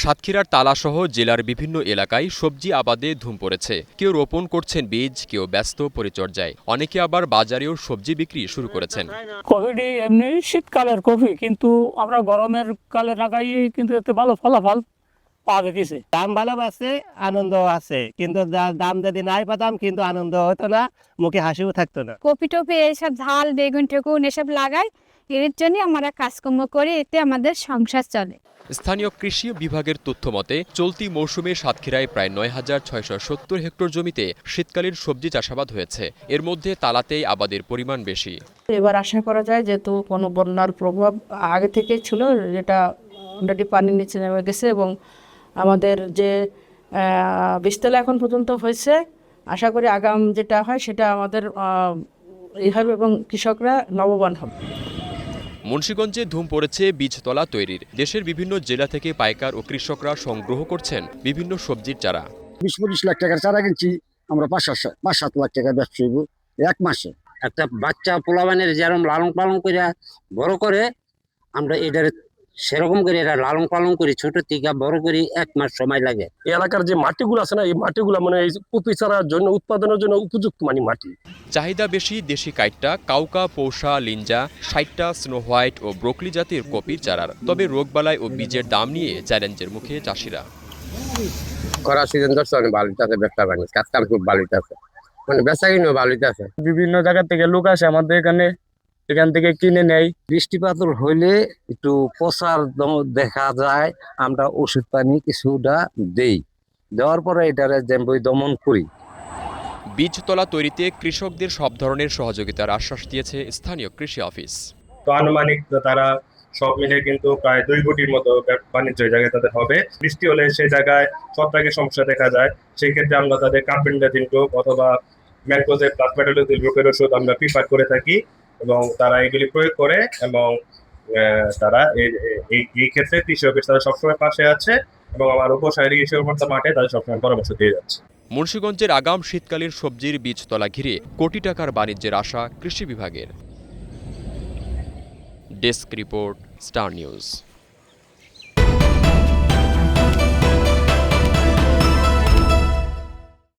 সাতক্ষীরার তালাসহ জেলার বিভিন্ন এলাকায় সবজি আবাদে ধুম পড়েছে। কেউ রোপণ করছেন বীজ, কেউ ব্যস্ত পরিচর্যায়, অনেকে আবার বাজারেও সবজি বিক্রি শুরু করেছেন। কফিটি এমনি শীতকালের কফি, কিন্তু আমরা গরমের কালে লাগাই, কিন্তু এতে ভালো ফলাফল পাওয়া যেতেছে। দাম ভালো আছে, আনন্দ আছে, কিন্তু দাম যদি নাই পেতাম কিন্তু আনন্দ হতো না, মুখে হাসিও থাকতো না। কপি টপি এইসব ঝাল বেগুন টেগুন এসব লাগাই, এর জন্য আমরা কাজকর্ম করি, এতে আমাদের সংসার চলে। স্থানীয় কৃষি বিভাগের তথ্য মতে চলতি মৌসুমে সাতক্ষীরায় প্রায় ৯,৬৭০ হেক্টর জমিতে শীতকালীন সবজি চাষাবাদ হয়েছে। এর মধ্যে তালাতেই আবাদের পরিমাণ বেশি। এবার আশা করা যায়, যেহেতু কোনো বন্যার প্রভাব আগে থেকে ছিল, যেটা অলরেডি পানির নিচে নেমে গেছে এবং আমাদের যে বীজতলা এখন পর্যন্ত হয়েছে, আশা করি আগাম যেটা হয় সেটা আমাদের এই হবে এবং কৃষকরা লাভবান হবে। মুন্সিগঞ্জে ধুম পড়েছে বীজতলা তৈরির। দেশের বিভিন্ন জেলা থেকে পাইকার ও কৃষকরা সংগ্রহ করছেন বিভিন্ন সবজির চারা। 20-25 লাখ টাকার চারা কিনছি আমরা, 5-7 লাখ টাকা ব্যবসা হইব এক মাসে। একটা বাচ্চা পোলাবানের যেরকম লালন পালন করে বড় করে, আমরা এটার সেরকম করে এটা লালন পালন করি, ছোট থেকে বড় করি, 1 মাস সময় লাগে। এই এলাকার যে মাটিগুলো আছে না, এই মাটিগুলো মানে এই কপি চারার জন্য, উৎপাদনের জন্য উপযুক্ত মাটি। চাহিদা বেশি দেশি কাইট্টা, কাউকা, পৌষা, লিঞ্জা, 60টা স্নো হোয়াইট ও ব্রোকলি জাতের কপির চারার। তবে রোগবালাই ও বীজের দাম নিয়ে চ্যালেঞ্জের মুখে চাষিরা। করা সিজন ধরছে অনেক ভালোতে আছে, ব্যবসা বাণিজ্য কাজকাম খুব ভালোতে আছে, মানে বেচা কিনেও ভালোতে আছে। বিভিন্ন জায়গা থেকে লোক আসে আমাদের এখান থেকে কিনে নেয়। বৃষ্টিপাত হইলে একটু পচার দেখা যায়, আমরা ওষুধ পানি কিছুটা দেওয়ার পরে এটারে দমন করি। বীজতলা তৈরিতে কৃষকদের সব ধরনের সহযোগিতার আশ্বাস দিয়েছে স্থানীয় কৃষি অফিস। তো আনুমানিক তারা সব মিলে কিন্তু প্রায় 2 কোটির মতো বাণিজ্য জায়গায় তাদের হবে। বৃষ্টি হলে সেই জায়গায় ছত্রাকের সমস্যা দেখা যায়, সেই ক্ষেত্রে আমরা তাদের কার্পেন্ডাজিন গ্রুপ অথবা ম্যাক্রোজেব প্লাস মেটালোজিল গ্রুপের ওষুধ আমরা প্রিফার করে থাকি এবং তারা এগুলি প্রয়োগ করে এবং তারা এই ক্ষেত্রে কৃষি অফিস তারা সবসময় পাশে আছে এবং আমার উপসাগরী কৃষি কর্মকর্তা মাঠে তাদের সবসময় পরামর্শ দিয়ে যাচ্ছে। মুন্সিগঞ্জের আগাম শীতকালীন সবজির বীজতলা ঘিরে কোটি টাকার বাণিজ্যের আশা কৃষি বিভাগের। Desk report, star news.